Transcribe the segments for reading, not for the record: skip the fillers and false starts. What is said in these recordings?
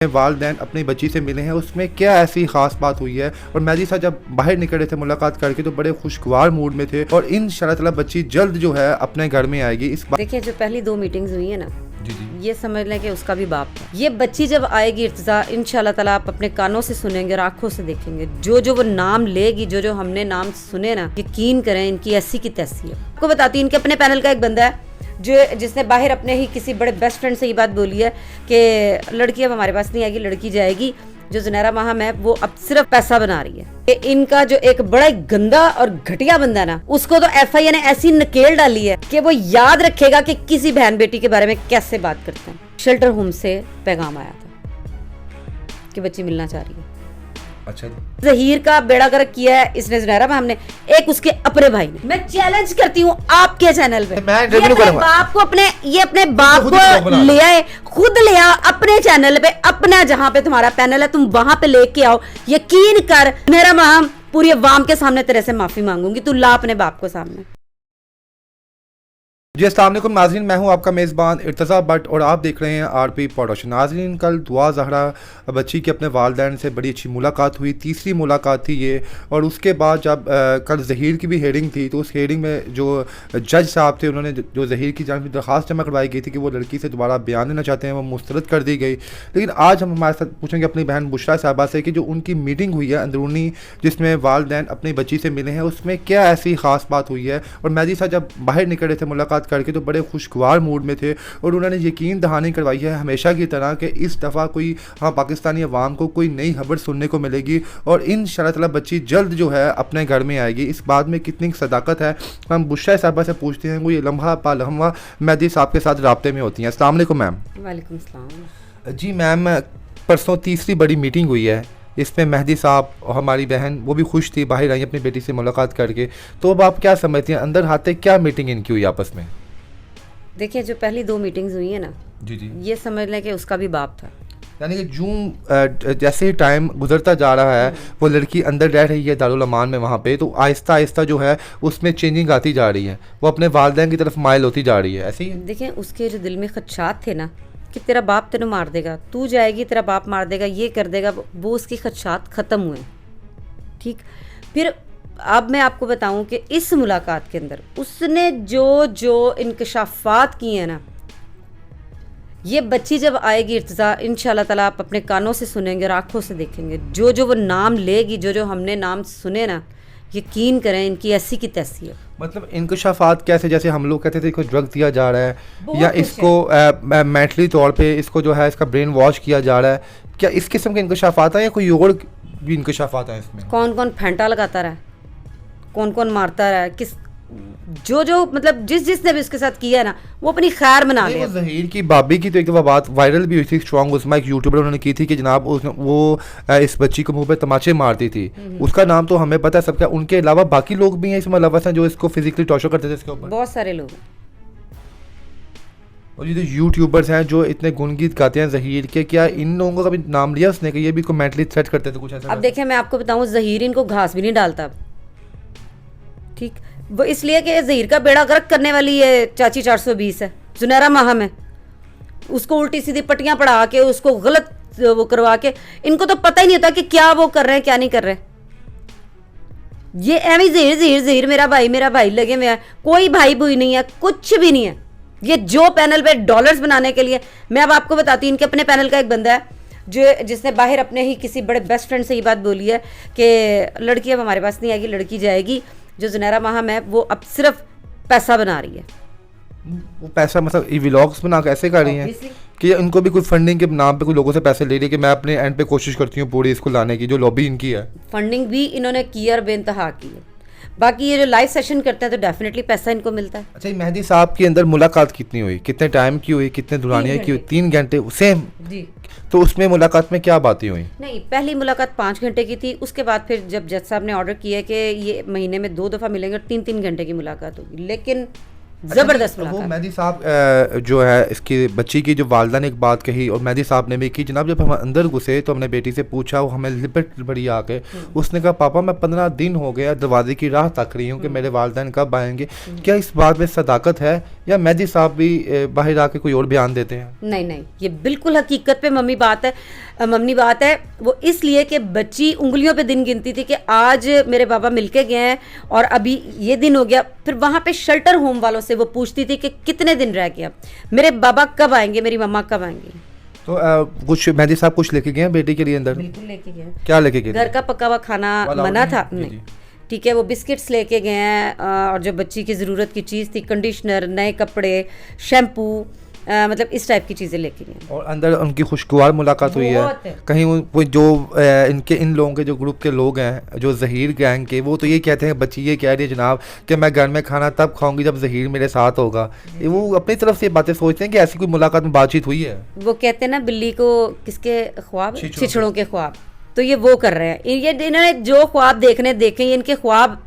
वालिदैन अपनी बच्ची से मिले हैं, उसमें क्या ऐसी ख़ास बात हुई है। और मेहदी साहब जब बाहर निकल रहे थे मुलाकात करके तो बड़े खुशगवार मूड में थे और इंशाअल्लाह ताला बच्ची जल्द जो है अपने घर में आएगी। इस बात देखिए, जो पहली 2 मीटिंग्स हुई है ना, जी ये समझ लें कि उसका भी बाप था। ये बच्ची जब आएगी इर्तिज़ा, इंशाअल्लाह ताला आप अपने कानों से सुनेंगे और आंखों से देखेंगे। जो जो वो नाम लेगी, जो जो हमने नाम सुने ना, यकीन करें इनकी ऐसी की तैसी है। आपको बताती हूँ, इनके अपने पैनल का एक बंदा है जिसने बाहर अपने ही किसी बड़े बेस्ट फ्रेंड से ये बात बोली है कि लड़की अब हमारे पास नहीं आएगी, लड़की जाएगी। जो ज़ुनैरा माहम है वो अब सिर्फ पैसा बना रही है। इनका जो एक बड़ा गंदा और घटिया बंदा ना, उसको तो FIA ने ऐसी नकेल डाली है कि वो याद रखेगा कि किसी बहन बेटी के बारे में कैसे बात करते हैं। शेल्टर होम से पैगाम आया था कि बच्ची मिलना चाह रही है। अच्छा, ज़हीर का बेड़ा गर्क किया है इसने, ज़ुनैरा मैम ने, एक उसके अपने भाई ने। मैं चैलेंज करती हूँ आपके चैनल पे, मैं ये अपने बाप को ले आए, खुद ले आओ अपने चैनल पे, अपना जहाँ पे तुम्हारा पैनल है तुम वहां पे लेके आओ। यकीन कर ज़ुनैरा मैम, पूरी अवाम के सामने तेरे से माफी मांगूंगी, तू ला अपने बाप को सामने। जी अस्सलाम वालेकुम नाज़रीन, मैं हूं आपका मेज़बान इर्तज़ा भट्ट और आप देख रहे हैं RP प्रोडक्शन। नाज़रीन, कल दुआ ज़हरा बच्ची की अपने वालिदैन से बड़ी अच्छी मुलाकात हुई, तीसरी मुलाकात थी ये। और उसके बाद जब कल ज़हीर की भी हेयरिंग थी तो उस हेयरिंग में जो जज साहब थे उन्होंने जो ज़हीर की जानिब दरख्वास्त जमा करवाई गई थी कि वो लड़की से दोबारा बयान देना चाहते हैं, वो मुस्तरद कर दी गई। लेकिन आज हम हमारे साथ पूछेंगे अपनी बहन बुशरा साहबा से कि जो उनकी मीटिंग हुई है अंदरूनी, जिसमें वालिदैन अपनी बच्ची से मिले हैं, उसमें क्या ऐसी ख़ास बात हुई है। और मेहदी साहब जब बाहर निकल रहे थे मुलाकात करके तो बड़े खुशगवार मूड में थे और उन्होंने यकीन दहानी करवाई है हमेशा की तरह कि इस दफ़ा कोई पाकिस्तानी अवाम को कोई नई खबर सुनने को मिलेगी और इंशाअल्लाह ताला बच्ची जल्द जो है अपने घर में आएगी। इस बात में कितनी सदाकत है हम बुशरा साहबा से पूछते हैं। वो ये लम्हा पा लम्हा मेहदी साहब के साथ राब्ते में होती हैं। अस्सलाम वालेकुम मैम। वालेकुम अस्सलाम। जी मैम, परसों तीसरी बड़ी मीटिंग हुई है, इसमें मेहदी साहब और हमारी बहन वो भी खुश थी, बाहर आई अपनी बेटी से मुलाकात करके। तो अब आप क्या समझती हैं, अंदर हाथे क्या मीटिंग इनकी हुई आपस में? देखिए, जो पहली 2 मीटिंग्स हुई है ना, जी ये समझ लें कि उसका भी बाप था। यानी कि जून जैसे ही टाइम गुजरता जा रहा है वो लड़की अंदर रह रही है दारुल अमान में वहाँ पे, तो आहिस्ता आहिस्ता जो है उसमें चेंजिंग आती जा रही है, वो अपने वालिदैन की तरफ माइल होती जा रही है। ऐसे ही देखिए, उसके जो दिल में खदशात थे ना कि तेरा बाप तेरे मार देगा, तू जाएगी तेरा बाप मार देगा, ये कर देगा, वो उसके खदशात ख़त्म हुए। ठीक, फिर अब मैं आपको बताऊं कि इस मुलाकात के अंदर उसने जो जो इंकशाफात किए हैं ना, ये बच्ची जब आएगी इर्तिज़ा, इंशाअल्लाह ताला आप अपने कानों से सुनेंगे और आंखों से देखेंगे। जो जो वो नाम लेगी, जो जो हमने नाम सुने ना, यकीन करें इनकी ऐसी की तैसी है। मतलब इंकशाफात कैसे? जैसे हम लोग कहते थे इसको ड्रग दिया जा रहा है या इसको मेंटली तौर पे इसको जो है इसका ब्रेन वॉश किया जा रहा है, क्या इस किस्म के इंकशाफात हैं या कोई और भी इंकशाफात हैं इसमें? कौन कौन फेंटा लगाता रहा, कौन कौन मारता रहा, किस जो जो मतलब जिसने भी उसके साथ किया ना, वो अपनी खैर मना ले। ज़हीर की बाबी की तो एक दफ़ा बात वायरल भी हुई थी, स्ट्रॉन्ग उसमें एक यूट्यूबर उन्होंने की थी कि जनाब वो इस बच्ची को मुंह पे तमाचे मारती थी। उसका नाम तो हमें पता है सबका, उनके अलावा बाकी लोग भी हैं इसमें लवस हैं जो इसको फिजिकली टॉर्चर करते थे इसके ऊपर, बहुत सारे लोग। और ये जो यूट्यूबर्स हैं जो इतने गुनगीत गाते हैं ज़हीर के, क्या इन लोगों का भी नाम लिया उसने कि ये भी को मेंटली थ्रेट करते थे कुछ ऐसा? अब देखिए, मैं आपको बताऊं, ज़हीर इनको घास भी नहीं डालता अब। ठीक, वो इसलिए कि ज़हीर का बेड़ा गर्क करने वाली ये चाची 420 है, ज़ुनैरा माहम है, उसको उल्टी सीधी पट्टियां पढ़ा के उसको गलत वो करवा के, इनको तो पता ही नहीं होता कि क्या वो कर रहे हैं क्या नहीं कर रहे। ये एवं ज़हीर मेरा भाई लगे हुए हैं, कोई भाई भूई नहीं है, कुछ भी नहीं है। ये जो पैनल पे डॉलर्स बनाने के लिए, मैं अब आपको बताती हूँ, इनके अपने पैनल का एक बंदा है जिसने बाहर अपने ही किसी बड़े बेस्ट फ्रेंड से ये बात बोली है कि लड़की अब हमारे पास नहीं आएगी, लड़की जाएगी। जो ज़ुनैरा माहम है वो अब सिर्फ पैसा बना रही है। वो पैसा मतलब व्लॉग्स बना के ऐसे कर रही हैं कि इनको भी कोई फंडिंग के नाम पे कोई लोगों से पैसे ले रही है कि मैं अपने एंड पे कोशिश करती हूँ पूरी इसको लाने की, जो लॉबी इनकी है। फंडिंग भी इन्होंने की और बेइंतहा की है। बाकी ये जो लाइव सेशन करते हैं तो डेफिनेटली पैसा इनको मिलता है। अच्छा, मेहदी साहब के अंदर मुलाकात कितनी हुई, कितने टाइम की हुई, कितने दुरानिया की हुई? 3 घंटे सेम जी। तो उसमें मुलाकात में क्या बातें हुई? नहीं, पहली मुलाकात 5 घंटे की थी, उसके बाद फिर जब जज साहब ने ऑर्डर किया कि ये महीने में 2 दफ़ा मिलेंगे और 3-3 घंटे की मुलाकात होगी। लेकिन ज़बरदस्त वो मुलाकात। मेहदी साहब जो है इसकी बच्ची की जो वालदा ने एक बात कही और मेहदी साहब ने भी की, जनाब जब हम अंदर घुसे तो हमने बेटी से पूछा, वो हमें लिपट पड़ी आके, उसने कहा पापा मैं 15 दिन हो गया दरवाजे की राह तक रही हूँ कि मेरे वालदैन कब आएंगे। क्या इस बात में सदाकत है या मेहदी साहब भी बाहर आके कोई और बयान देते हैं? नहीं नहीं, ये बिल्कुल हकीकत पे मम्मी बात है। वो इसलिए कि बच्ची उंगलियों पे दिन गिनती थी कि आज मेरे बाबा मिलके गए हैं और अभी ये दिन हो गया। फिर वहाँ पे शेल्टर होम वालों से वो पूछती थी कि कितने दिन रह गया, मेरे बाबा कब आएंगे, मेरी मम्मा कब आएंगी। तो कुछ मेहदी साहब कुछ लेके गए हैं बेटी के लिए अंदर? बिल्कुल लेके गए। क्या लेके गए? घर का पका हुआ खाना मना था नहीं, ठीक है, वो बिस्किट्स लेके गए हैं और जो बच्ची की ज़रूरत की चीज़ थी, कंडीशनर, नए कपड़े, शैम्पू, मतलब इस टाइप की चीज़ें लेके गए। और अंदर उनकी खुशगवार मुलाकात हुई है कहीं? वो जो इन लोगों के जो ग्रुप के लोग हैं जो ज़हीर गैंग के, वो तो ये कहते हैं, बच्ची ये कह रही है जनाब कि मैं घर में खाना तब खाऊंगी जब ज़हीर मेरे साथ होगा। वो अपनी तरफ से बातें सोचते हैं कि ऐसी कोई मुलाकात में बातचीत हुई है? वो कहते हैं ना बिल्ली को किसके ख्वाब, छिछड़ों के ख्वाब, तो ये वो कर रहे हैं। ये इन्होंने जो ख्वाब देखे, ये इनके ख्वाब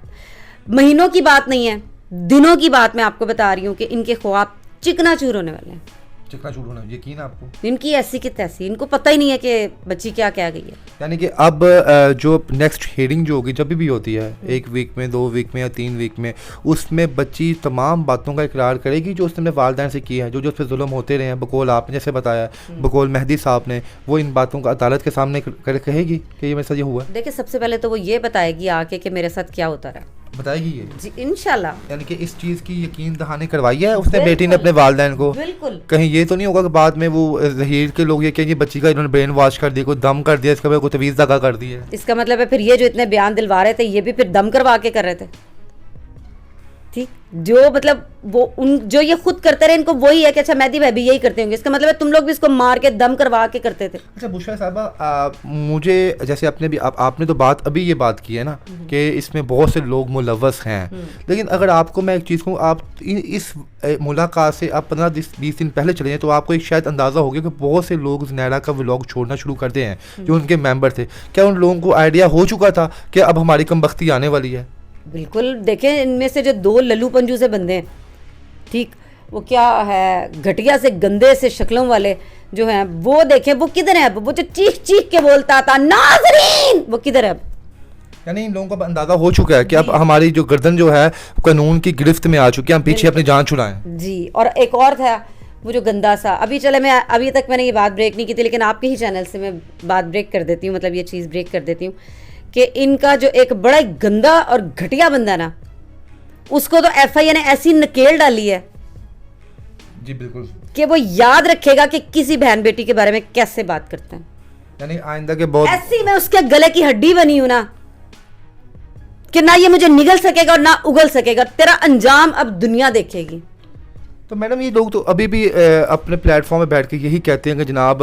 महीनों की बात नहीं है, दिनों की बात मैं आपको बता रही हूँ कि इनके ख्वाब चिकनाचूर होने वाले हैं। चिकनाचूर होना, यकीन है आपको? इनकी ऐसी की तैसी, इनको पता ही नहीं है कि बच्ची क्या क्या गई है। यानी कि अब जो नेक्स्ट हियरिंग जो होगी जब भी होती है, 1 वीक में, 2 वीक में या 3 वीक में, उसमें बच्ची तमाम बातों का इकरार करेगी जो उसने वालिदैन से किया है, जो जो उस पर जुल्म होते रहे हैं, बकौल आपने जैसे बताया, बकौल मेहदी साहब ने, वो इन बातों का अदालत के सामने कहेगी कि ये मेरे साथ ये हुआ। देखिए सबसे पहले तो वो ये बताएगी आके कि मेरे साथ क्या होता रहा, बताएगी ये जी इंशाल्लाह। यानी कि इस चीज़ की यकीन दहानी करवाई है उसने बेटी ने अपने वालिदैन को? बिल्कुल। कहीं ये तो नहीं होगा कि बाद में वो ज़हीर के लोग ये कहेंगे बच्ची का इन्होंने ब्रेन वॉश कर दिया, कोई दम कर दिया, इसका कोई तवीज़ दगा कर दी है? इसका मतलब है फिर ये जो इतने बयान दिलवा रहे थे, ये भी फिर दम करवा के कर रहे थे। ठीक, जो मतलब वो उन जो ये खुद करते रहे, इनको वही है कि अच्छा मेहदी भाई भी यही करते होंगे, इसका मतलब है तुम लोग भी इसको मार के दम करवा के करते थे। अच्छा बुशरा साहबा, मुझे जैसे आपने भी आपने तो बात अभी ये बात की है ना कि इसमें बहुत से लोग मुलव्वस हैं, लेकिन अगर आपको मैं एक चीज़ कहूँ, आप इस मुलाकात से आप 15-20 दिन पहले चले जाएँ तो आपको एक शायद अंदाज़ा हो गया कि बहुत से लोग ज़ुनैरा का व्लॉग छोड़ना शुरू करते हैं जो उनके मेंबर थे। क्या उन लोगों को आइडिया हो चुका था कि अब हमारी कमबख्ती आने वाली है? बिल्कुल। देखें इनमें से जो 2 लल्लू पंजू से बंदे हैं, ठीक, वो क्या है, घटिया से गंदे से शक्लों वाले जो हैं, वो देखें वो किधर है अब? वो जो चीख चीख के बोलता था नाज़रीन, वो किधर है अब? यानी इन लोगों का अंदाजा हो चुका है कि अब हमारी जो गर्दन जो है कानून की गिरफ्त में आ चुकी है, हम पीछे अपनी जान छुड़ाएं। जी। और एक और था वो जो गंदा सा, अभी चले मैं अभी तक मैंने ये बात ब्रेक नहीं की थी, लेकिन आपके ही चैनल से मैं बात ब्रेक कर देती हूँ, मतलब ये चीज़ ब्रेक कर देती हूँ कि इनका जो एक बड़ा गंदा और घटिया बंदा ना, उसको तो FIA ने ऐसी नकेल डाली है जी बिल्कुल कि वो याद रखेगा कि किसी बहन बेटी के बारे में कैसे बात करते हैं। यानी आइंदा के बहुत ऐसी मैं उसके गले की हड्डी बनी हूं ना कि ना ये मुझे निगल सकेगा और ना उगल सकेगा। तेरा अंजाम अब दुनिया देखेगी। तो मैडम ये लोग तो अभी भी अपने प्लेटफॉर्म में बैठ के यही कहते हैं कि जनाब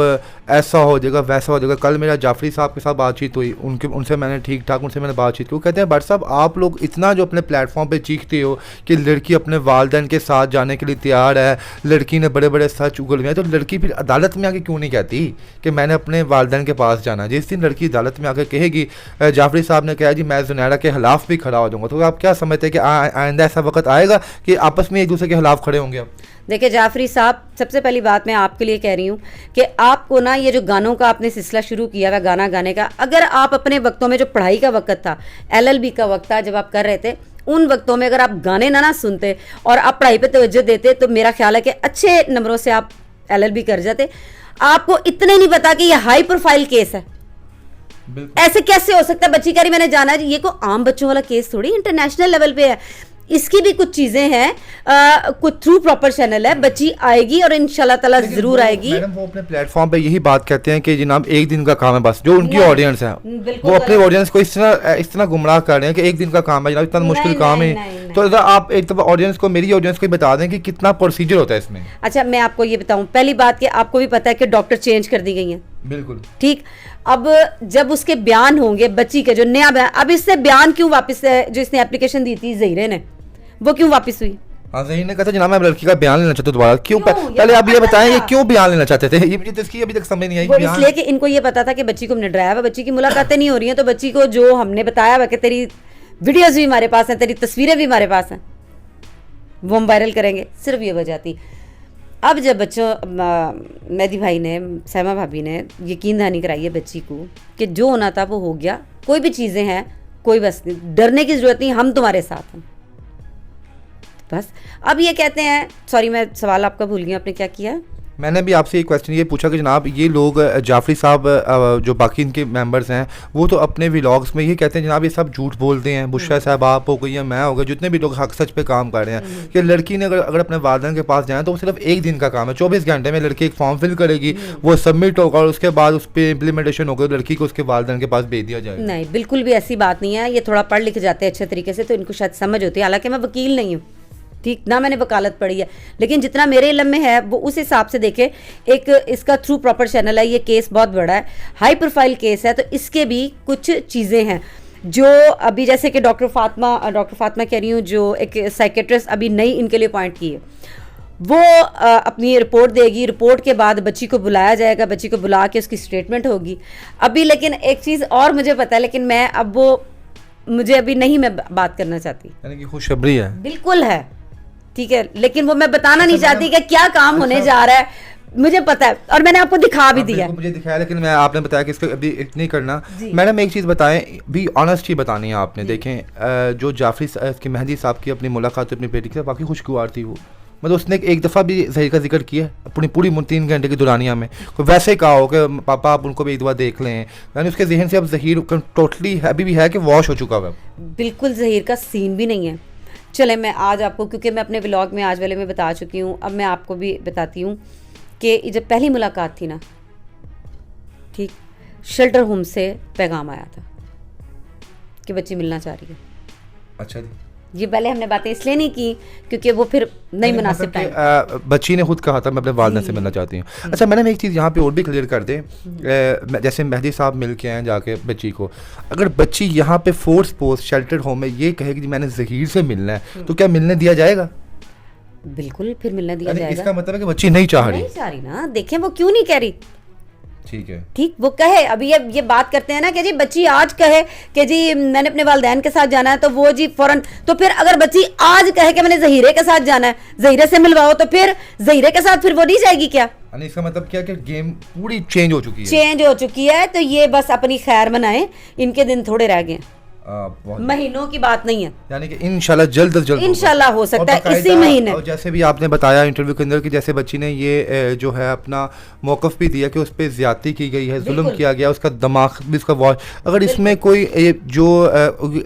ऐसा हो जाएगा, वैसा हो जाएगा। कल मेरा जाफरी साहब के साथ बातचीत हुई, उनसे मैंने ठीक ठाक उनसे मैंने बातचीत की। वो कहते हैं भट्ट साहब आप लोग इतना जो अपने प्लेटफॉर्म पे चीखते हो कि लड़की अपने वालिदैन के साथ जाने के लिए तैयार है, लड़की ने बड़े बड़े सच उगलवे हैं, तो लड़की फिर अदालत में आके क्यों नहीं कहती कि मैंने अपने वालिदैन के पास जाना है? जिस दिन लड़की अदालत में आकर कहेगी, जाफरी साहब ने कहा जी मैं ज़ुनैरा के खिलाफ भी खड़ा हो जाऊँगा, तो आप क्या समझते हैं कि आइंदा ऐसा वक्त आएगा कि आपस में एक दूसरे के खिलाफ खड़े होंगे? अब देखिए जाफरी साहब, सबसे पहली बात मैं आपके लिए कह रही हूँ कि आपको ना ये जो गानों का आपने सिलसिला शुरू किया हुआ गाना गाने का, अगर आप अपने वक्तों में जो पढ़ाई का वक्त था, LLB का वक्त था, जब आप कर रहे थे, उन वक्तों में अगर आप गाने ना सुनते और आप पढ़ाई पे तवज्जो देते तो मेरा ख्याल है कि अच्छे नंबरों से आप LLB कर जाते। आपको इतने नहीं पता कि ये हाई प्रोफाइल केस है। ऐसे कैसे हो सकता है? बच्ची कह रही मैंने जाना है, ये को आम बच्चों वाला केस थोड़ी, इंटरनेशनल लेवल पे है। इसकी भी कुछ चीजें हैं, कुछ थ्रू प्रॉपर चैनल है, बच्ची आएगी और इंशाल्लाह ताला जरूर आएगी। मैडम वो अपने प्लेटफॉर्म पे यही बात कहते हैं कि जनाब एक दिन का काम है बस, जो उनकी ऑडियंस है वो अपने ऑडियंस को इस तरह गुमराह कर रहे हैं कि एक दिन का काम है जनाब, इतना मुश्किल काम है। तो आप एक दफा ऑडियंस को, मेरी ऑडियंस को बता दें कि कितना प्रोसीजर होता है इसमें। अच्छा मैं आपको ये बताऊं, पहली बात कि आपको भी पता है कि डॉक्टर चेंज कर दी गई है, बिल्कुल ठीक। अब जब उसके बयान होंगे बच्ची के, जो नया बयान, अब इससे बयान क्यों वापस, जो इसने एप्लीकेशन दी थी ज़हीरे ने, वो क्यों वापस हुई? हाँ ज़हीर ने कहा था जनाब मैं लड़की का बयान लेना चाहता हूँ दोबारा। क्यों? पहले आप ये बताएं ये क्यों बयान लेना चाहते थे? ये मुझे तो इसकी अभी तक समझ नहीं आई। वो इसलिए कि इनको ये पता था कि बच्ची को हमने डराया हुआ, बच्ची की मुलाकातें नहीं हो रही हैं, तो बच्ची को जो हमने बताया हुआ कि तेरी वीडियोस भी हमारे पास हैं, तेरी तस्वीरें भी हमारे पास हैं, वो हम वायरल करेंगे, सिर्फ ये वजह थी। अब जब बच्चों मेहदी भाई ने, सैमा भाभी ने यकीन दहानी कराई है बच्ची को कि जो होना था वो हो गया, कोई भी चीज़ें हैं, कोई बस नहीं, डरने की ज़रूरत नहीं, हम तुम्हारे साथ हैं। बस अब ये कहते हैं, सॉरी मैं सवाल आपका भूल गई, आपने क्या किया? मैंने भी आपसे एक क्वेश्चन ये पूछा कि जनाब ये लोग जाफरी साहब जो बाकी इनके मेंबर्स हैं वो तो अपने व्लॉग्स में ये कहते हैं जनाब ये सब झूठ बोलते हैं, बुशरा साहब आप हो गई या मैं हो गया, जितने भी लोग हक सच पे काम कर रहे हैं कि लड़की ने अगर अपने वालिदैन के पास जाए तो वो सिर्फ एक दिन का काम है, 24 घंटे में लड़की एक फॉर्म फिल करेगी, वो सबमिट होगा और उसके बाद उस पर इम्प्लीमेंटेशन होगा, लड़की को उसके वालिदैन के पास भेज दिया जाएगा। नहीं, बिल्कुल भी ऐसी बात नहीं है। ये थोड़ा पढ़ लिख जाते हैं अच्छे तरीके से तो इनको शायद समझ होती है, हालांकि मैं वकील नहीं हूँ, ठीक ना, मैंने वकालत पढ़ी है, लेकिन जितना मेरे इल्म में है वो उस हिसाब से देखे। एक इसका थ्रू प्रॉपर चैनल है, ये केस बहुत बड़ा है, हाई प्रोफाइल केस है, तो इसके भी कुछ चीज़ें हैं जो अभी जैसे कि डॉक्टर फातिमा कह रही हूँ, जो एक साइकेट्रिस्ट अभी नई इनके लिए अपॉइंट की है, वो अपनी रिपोर्ट देगी, रिपोर्ट के बाद बच्ची को बुलाया जाएगा, बच्ची को बुला के उसकी स्टेटमेंट होगी अभी। लेकिन एक चीज़ और मुझे पता है, लेकिन मैं अब वो मुझे अभी नहीं मैं बात करना चाहती, यानी कि खुशखबरी है, बिल्कुल है, ठीक है, लेकिन वो मैं बताना नहीं चाहती कि क्या काम होने जा रहा है, मुझे पता है और मैंने आपको दिखा भी दिया, मुझे दिखाया, लेकिन मैं आपने बताया कि इसको अभी नहीं करना। मैडम एक चीज़ बताएं, भी ऑनेस्टी बतानी है आपने। देखें जो जाफरी की मेहदी साहब की अपनी मुलाकात अपनी बेटी के साथ वाकई खुशगवार थी, वो मतलब उसने एक दफ़ा भी ज़हीर का जिक्र किया अपनी पूरी 3 घंटे की दुरानिया में, कोई वैसे कहा हो कि पापा आप उनको भी एक दफ़ा देख लें, यानी उसके जहन से अब ज़हीर टोटली अभी भी है कि वॉश हो चुका है, बिल्कुल ज़हीर का सीन भी नहीं है। चले मैं आज आपको, क्योंकि मैं अपने व्लॉग में आज वाले में बता चुकी हूँ, अब मैं आपको भी बताती हूँ कि जब पहली मुलाकात थी ना, ठीक, शेल्टर होम से पैगाम आया था कि बच्ची मिलना चाह रही है। अच्छा जी, ये पहले हमने बातें इसलिए नहीं की क्योंकि वो फिर नहीं मुनासिब टाइम, बच्ची ने खुद कहा था मैं अपने वालिदैन से मिलना चाहती हूँ। अच्छा मैडम एक चीज़ यहाँ पे और भी क्लियर कर दें, जैसे मेहदी साहब मिल के आए जाके बच्ची को, अगर बच्ची यहाँ पे फोर्स पोस्ट शेल्टर होम में ये कहेगी मैंने ज़हीर से मिलना है, तो क्या मिलने दिया जाएगा? बिल्कुल, फिर मिलने दिया जाएगा। इसका मतलब है कि बच्ची नहीं चाह रही ना, देखें वो क्यों नहीं कह रही, ठीक है, ठीक, वो कहे। अभी ये बात करते हैं ना कि जी बच्ची आज कहे कि जी मैंने अपने वालिदैन के साथ जाना है, तो वो जी फौरन, तो फिर अगर बच्ची आज कहे कि मैंने ज़हीरे के साथ जाना है, ज़हीरे से मिलवाओ, तो फिर ज़हीरे के साथ फिर वो नहीं जाएगी क्या? इसका मतलब क्या कि गेम पूरी चेंज हो चुकी है, तो ये बस अपनी खैर मनाएं, इनके दिन थोड़े रह गए, महीनों की बात नहीं है, यानी कि इंशाल्लाह जल्द से जल्द इंशाल्लाह हो सकता है इसी महीने। और जैसे भी आपने बताया इंटरव्यू के अंदर कि जैसे बच्ची ने ये जो है अपना मौक़िफ़ भी दिया कि उस पर ज़्यादती की गई है, जुल्म किया गया, उसका दिमाग भी उसका वॉच, अगर इसमें कोई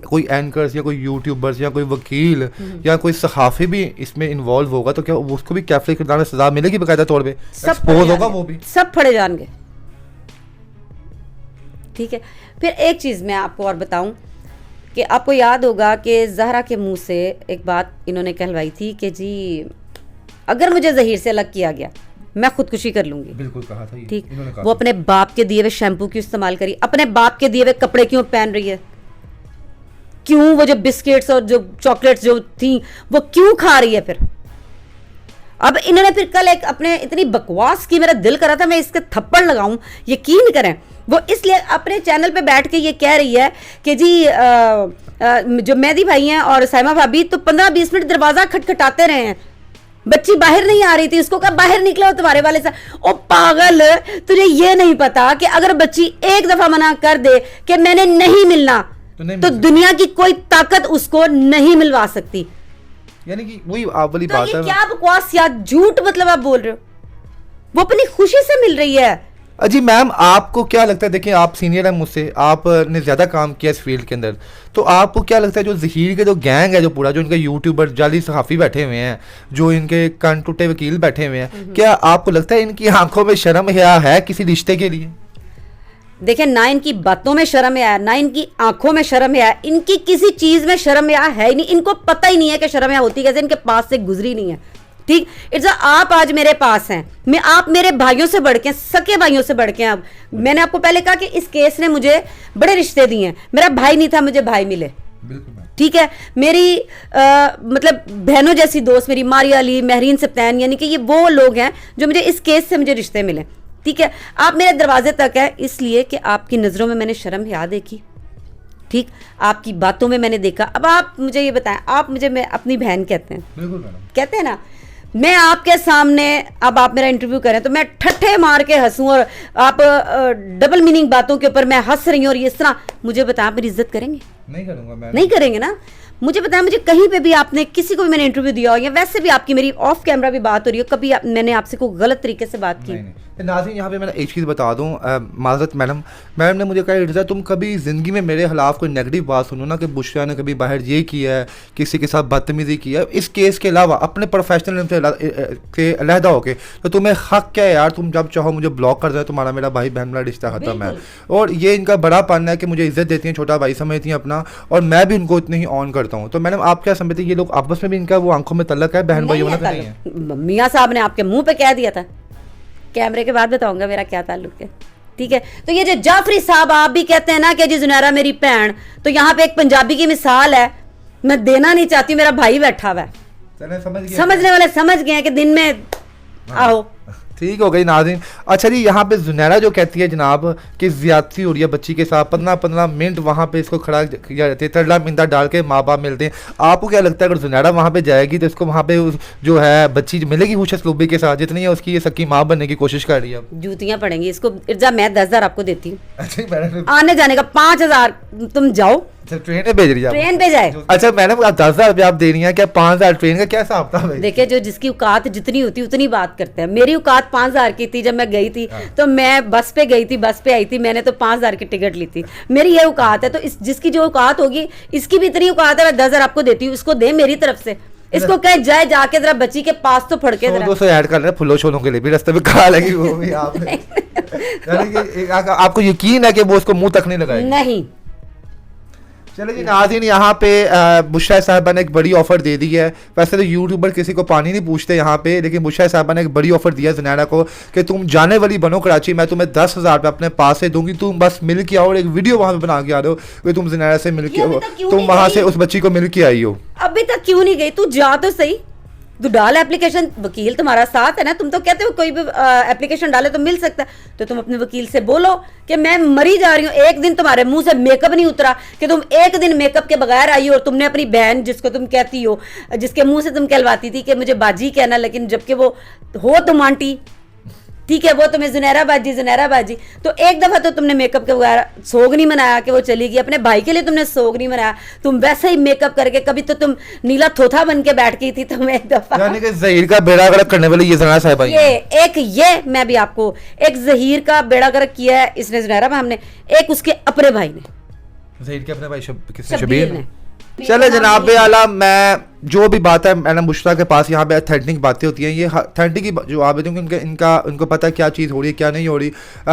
कोई एंकर्स या कोई यूट्यूबर्स या कोई वकील या कोई सहाफ़ी भी इसमें इन्वॉल्व होगा तो क्या उसको भी कैफले किरदार में सज़ा मिलेगी बाकायदा तौर पर, एक्सपोज होगा, वो भी सब फड़े जाएंगे, ठीक है। फिर एक चीज़ मैं आपको और बताऊं कि आपको याद होगा कि ज़हरा के मुंह से एक बात इन्होंने कहलवाई थी कि जी अगर मुझे ज़हीर से अलग किया गया मैं खुदकुशी कर लूंगी, बिल्कुल कहा था ये, ठीक। वो अपने बाप के दिए हुए शैम्पू क्यों इस्तेमाल करी, अपने बाप के दिए हुए कपड़े क्यों पहन रही है, क्यों वो जो बिस्किट्स और जो चॉकलेट्स जो थी वो क्यों खा रही है? फिर अब इन्होंने फिर कल एक अपने इतनी बकवास की, मेरा दिल करा था मैं इसके थप्पड़ लगाऊं, यकीन करें वो इसलिए अपने चैनल पे बैठ के ये कह रही है कि जी जो मेहदी भाई हैं और सैमा भाभी तो 15-20 मिनट दरवाजा खटखटाते रहे हैं, बच्ची बाहर नहीं आ रही थी, उसको कहा बाहर निकलो तुम्हारे वाले से। ओ पागल, तुझे ये नहीं पता कि अगर बच्ची एक दफा मना कर दे कि मैंने नहीं मिलना तो दुनिया की कोई ताकत उसको नहीं मिलवा सकती। यानी कि वही आप वाली बात है, क्या बकवास या झूठ मतलब आप बोल रहे हो, वो अपनी खुशी से मिल रही है। जी मैम आपको क्या लगता है, देखिए आप सीनियर हैं मुझसे, आपने ज़्यादा काम किया इस फील्ड के अंदर, तो आपको क्या लगता है जो ज़हीर के जो गैंग है, जो पूरा जो इनके यूट्यूबर जाली सहाफ़ी बैठे हुए हैं, जो इनके कान टूटे वकील बैठे हुए हैं, क्या आपको लगता है इनकी आंखों में शर्म हया है किसी रिश्ते के लिए? देखिए ना इनकी बातों में शर्म है, ना इनकी आंखों में शर्म है, इनकी किसी चीज़ में शर्म है ही नहीं, इनको पता ही नहीं है कि शर्म होती कैसे, इनके पास से गुजरी नहीं है, ठीक। इट्स आप आज मेरे पास हैं, मैं आप मेरे भाइयों से बढ़ के, सके भाइयों से बढ़ के। अब मैंने आपको पहले कहा कि इस केस ने मुझे बड़े रिश्ते दिए हैं, मेरा भाई नहीं था मुझे भाई मिले, ठीक है। मेरी मतलब बहनों जैसी दोस्त मेरी मारिया अली, महरीन सप्तैन, यानी कि ये वो लोग हैं जो मुझे इस केस से मुझे रिश्ते मिले, ठीक है। आप मेरे दरवाजे तक है इसलिए कि आपकी नज़रों में मैंने शर्म हया देखी, ठीक, आपकी बातों में मैंने देखा। अब आप मुझे ये बताएं, आप मुझे मैं अपनी बहन कहते हैं, बिल्कुल मैडम, कहते हैं ना, मैं आपके सामने अब आप मेरा इंटरव्यू करें तो मैं ठट्ठे मार के हंसूं और आप डबल मीनिंग बातों के ऊपर मैं हंस रही हूँ और इस तरह, मुझे बताएं आप मेरी इज्जत करेंगे? नहीं करूँगा मैं, नहीं करेंगे ना। मुझे बताएं, मुझे कहीं पे भी आपने किसी को भी मैंने इंटरव्यू दिया हो या वैसे भी आपकी मेरी ऑफ कैमरा भी बात हो रही हो, कभी मैंने आपसे कोई गलत तरीके से बात की? नहीं। नाज़रीन, यहाँ पे मैं एक चीज़ बता दूँ, माजरत मैडम ने मुझे कहा इर्जा तुम कभी ज़िंदगी में मेरे खिलाफ कोई नेगेटिव बात सुनो ना कि बुशरा ने कभी बाहर ये किया है, किसी के साथ बदतमीज़ी की है, इस केस के अलावा अपने प्रोफेशनल से अलहदा होके, तो तुम्हें हक क्या है यार, तुम जब चाहो मुझे ब्लॉक कर दो, तुम्हारा मेरा भाई बहन वाला रिश्ता खत्म है। और ये इनका बड़ा पाना है कि मुझे इज्जत देती हैं, छोटा भाई समझती हैं अपना, और मैं भी उनको इतने ही ऑन करता हूँ। तो मैडम आप क्या समझते हैं, ये लोग आपस में भी इनका वो आंखों में तल्लक है, बहन भाई होना नहीं है? मियाँ साहब ने आपके मुंह पे कह दिया था, कैमरे के बाद बताऊंगा मेरा क्या ताल्लुक है, ठीक है। तो ये जो जाफरी साहब आप भी कहते हैं ना कि जी जुनैरा मेरी भैन, तो यहाँ पे एक पंजाबी की मिसाल है, मैं देना नहीं चाहती, मेरा भाई बैठा हुआ है, समझने वाले समझ गए हैं कि दिन में आओ, ठीक हो गई नाज़रीन। अच्छा जी, यहाँ पे जुनैरा जो कहती है जनाब कि ज़्यादती हो रही है बच्ची के साथ, 15-15 मिनट वहाँ पे इसको खड़ा किया जाता है, तरला मिंदा डाल के माँ बाप मिलते हैं। आपको क्या लगता है अगर जुनैरा वहाँ पे जाएगी तो इसको वहाँ पे जो है बच्ची मिलेगी खुश असलूबी के साथ, जितनी है उसकी ये सकी माँ बनने की कोशिश कर रही है? जूतियाँ पड़ेंगी इसको। इर्जा मैं 10,000 आपको देती हूँ, अच्छा आने जाने का 5,000, तुम जाओ, ट्रेन पे भेज रही है, ट्रेन पे जाए। अच्छा मैडम 10,000 रुपये आप दे रही हैं, क्या 5,000 ट्रेन का क्या हिसाब था? देखिए, जो जिसकी औकात जितनी होती उतनी बात करते हैं। मेरी औकात 5,000 की थी जब मैं गई थी, तो मैं बस पे गई थी, बस पे आई थी, मैंने तो 5,000 की टिकट ली थी, मेरी ये औकात है। तो इस जिसकी जो औकात होगी, इसकी भी इतनी औकात है, मैं 10,000 आपको देती हूँ, इसको दे मेरी तरफ से, इसको कहे जाए जाके जरा बच्ची के पास तो फड़के जरा। 200 ऐड कर ले फुल्लो छोलों के लिए भी, रास्ते में खा लेगी वो भी आप। यानी कि आपको यकीन है कि वो उसको मुंह तक नहीं लगाएगी? नहीं। चलिए जी नाज़रीन, यहाँ पे बुशरा साहिबा ने एक बड़ी ऑफर दे दी है। वैसे तो यूट्यूबर किसी को पानी नहीं पूछते यहाँ पे, लेकिन बुशरा साहिबा ने एक बड़ी ऑफर दिया जुनैरा को कि तुम जाने वाली बनो कराची, मैं तुम्हें 10,000 रुपये अपने पास से दूंगी, तुम बस मिल के आओ और एक वीडियो वहाँ पे बना के आ रहे हो कि तुम जुनैरा से मिल के, तुम वहाँ से उस बच्ची को मिल के आई हो। अभी तक क्यों नहीं गई? तू जा तो सही, तू डाल एप्लीकेशन, वकील तुम्हारा साथ है ना, तुम तो कहते हो कोई भी एप्लीकेशन डाले तो मिल सकता है, तो तुम अपने वकील से बोलो कि मैं मरी जा रही हूँ, एक दिन तुम्हारे मुंह से मेकअप नहीं उतरा कि तुम एक दिन मेकअप के बगैर आई हो, और तुमने अपनी बहन जिसको तुम कहती हो, जिसके मुंह से तुम कहलवाती थी कि मुझे बाजी कहना, लेकिन जबकि वो हो तुम आंटी, ठीक है, वो तुम्हें जुनैरा बाजी, तो एक दफा तो तुमने मेकअप के बगैर सोग नहीं मनाया कि वो चली गई, अपने भाई के लिए तुमने सोग नहीं मनाया, तुम वैसे ही मेकअप करके, कभी तो तुम नीला थोथा बन के बैठ गई थी, तुम एक दफा, यानी कि ज़हीर का बेड़ा गर्क करने वाली ये जुनैरा साहिबा ये मैं भी आपको, एक ज़हीर का बेड़ा गर्क किया है इसने जुनैरा में, हमने, एक उसके अपने भाई ने, ज़हीर के अपने भाई शबीर ने। चले जनाब आला, मैं जो भी बात है मैडम बुशरा के पास यहाँ पे अथेंटिक बातें होती हैं, ये अथेंटिक ही जवाब देती हूँ, क्योंकि उनको पता है क्या चीज़ हो रही है क्या नहीं हो रही।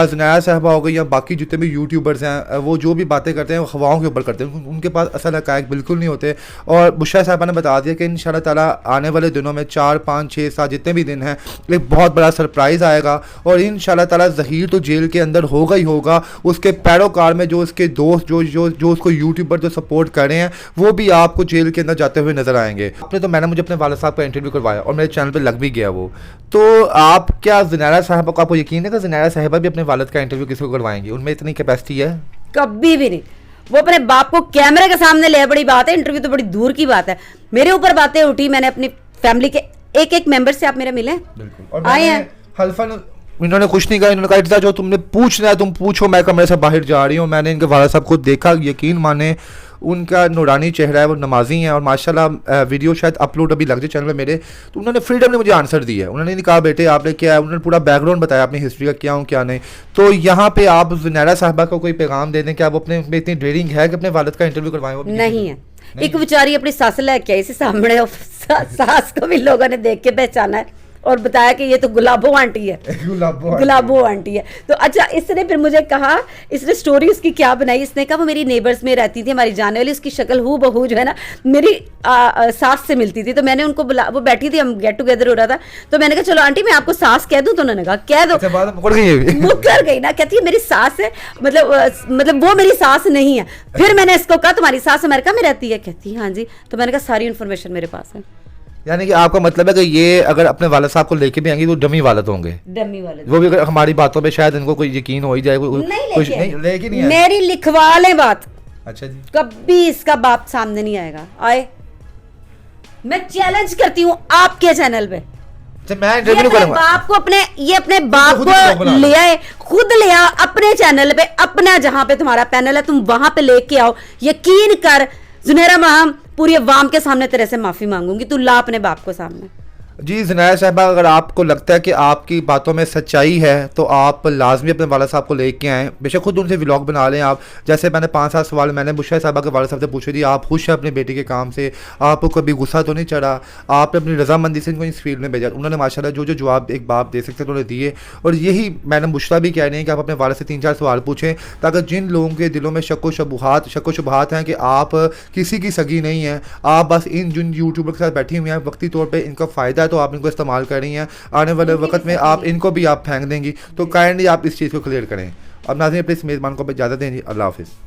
जुनैरा साहिबा हो गई या बाकी जितने भी यूट्यूबर्स हैं, वो जो भी बातें करते हैं वो हवाओं के ऊपर करते हैं, उनके पास असल हक़ाइक़ बिल्कुल नहीं होते। और बुशरा साहिबा ने बता दिया कि इंशाअल्लाह ताला आने वाले दिनों में 4, 5, 6, 7 जितने भी दिन हैं, एक बहुत बड़ा सरप्राइज़ आएगा, और इंशाअल्लाह ताला ज़हीर तो जेल के अंदर होगा ही होगा, उसके पैरोकार में जो उसके दोस्त जो उसको यूट्यूबर जो सपोर्ट कर रहे हैं, वो भी आपको जेल के अंदर जाते हुए नजर आएंगे। आपने तो मैंने मुझे अपने वालिद साहब का इंटरव्यू करवाया और मेरे चैनल पे लग भी गया वो, तो आप क्या जुनैरा साहिबा को, आपको यकीन है कि जुनैरा साहिबा भी अपने वालिद का इंटरव्यू किसी को करवाएंगी? उनमें इतनी कैपेसिटी है? कभी भी नहीं। वो अपने बाप को कैमरे के सामने ले, बड़ी बात है, इंटरव्यू तो बड़ी दूर की बात है। मेरे ऊपर बातें उठी, मैंने अपनी फैमिली के एक मेंबर से, आप मेरे मिले, आए हैं, हल्फन इन्होंने कुछ नहीं कहा, इन्होंने कहा जो तुमने पूछना है तुम पूछो, मैं कमरे से बाहर जा रही हूँ। मैंने इनके वालिद साहब को देखा, यकीन माने उनका नूरानी चेहरा है, वो नमाजी हैं, और माशाल्लाह वीडियो शायद अपलोड अभी लग जाए चैनल पे मेरे, तो उन्होंने फ्रीडम ने मुझे आंसर दिया है। उन्होंने नहीं कहा बेटे आपने क्या है, उन्होंने पूरा बैकग्राउंड बताया अपनी हिस्ट्री का, क्या हूँ क्या नहीं। तो यहाँ पे आप जुनैरा साहिबा को कोई पैगाम दे दें कि आप अपने में इतनी ड्रेडिंग है कि अपने वालिद का इंटरव्यू करवाएं? वो नहीं है। एक बेचारी अपनी सास लेके आई सामने, सास को भी लोगों ने देख के पहचाना है और बताया कि ये तो गुलाबो आंटी है, गुलाबो आंटी है। तो अच्छा, इसने फिर मुझे कहा, इसने स्टोरी उसकी क्या बनाई, इसने कहा वो मेरी नेबर्स में रहती थी, हमारी जाने वाली, उसकी शक्ल हूँ बहू जो है ना मेरी सास से मिलती थी। तो मैंने उनको बुला, वो बैठी थी, हम गेट टुगेदर हो रहा था, तो मैंने कहा चलो आंटी मैं आपको सास कह दूं, तो उन्होंने कहा कह दो। मुकर गई ना, कहती है मेरी सास है, मतलब वो मेरी सास नहीं है। फिर मैंने इसको कहा तुम्हारी सास अमेरिका में रहती है? कहती हाँ जी। तो मैंने कहा सारी इन्फॉर्मेशन मेरे पास है। यानी कि आपका मतलब है कि ये अगर अपने वालिद साहब को लेके भी आएंगे तो डमी वालिद होंगे, डमी वालिद, वो भी अगर हमारी बातों पे शायद इनको कोई यकीन हो ही जाए, कुछ नहीं, लेकिन मेरी लिखवा ले बात, अच्छा जी। कभी इसका बाप सामने नहीं आएगा। आए, मैं चैलेंज करती हूँ आपके चैनल पे, अच्छा मैं ये इंटरव्यू अपने करूंगा। बाप को अपने बाप खुद ही vlog बना को लो। ले आए, खुद ले आओ अपने चैनल पे, अपना जहां पे तुम्हारा पैनल है तुम वहां पे लेके आओ। यकीन कर जुनैरा माहम, पूरी अवाम के सामने तेरे से माफी मांगूंगी, तू ला अपने बाप को सामने। जी जुनैरा साहबा, अगर आपको लगता है कि आपकी बातों में सच्चाई है तो आप लाजमी अपने वाला साहब को लेके आएँ, बेशक खुद उनसे व्लॉग बना लें आप। जैसे मैंने 5-7 सवाल मैंने बुशरा साहबा के वाला साहब से पूछे थी, आप खुश हैं अपनी बेटी के काम से, आपको कभी गुस्सा तो नहीं चढ़ा, आपने अपनी रजामंदी से इनको इस फील्ड में भेजा। उन्होंने माशाल्लाह जो जो जवाब एक बाप दे सकते थे उन्होंने दिए, और यही मैडम बुशरा भी कह रही हैं कि आप अपने वाले से 3-4 सवाल पूछें, ताकि जिन लोगों के दिलों में शक व शुबहात हैं कि आप किसी की सगी नहीं हैं, आप बस इन जिन यूट्यूबर के साथ बैठी हुई हैं वक्ती तौर पर इनका फ़ायदा है तो आप इनको इस्तेमाल कर रही हैं, आने वाले वक्त में आप इनको भी आप फेंक देंगी, तो काइंडली आप इस चीज़ को क्लियर करें। अब नाज़रीन अपने इस मेज़बान को इजाज़त दें। अल्लाह हाफ़िज़।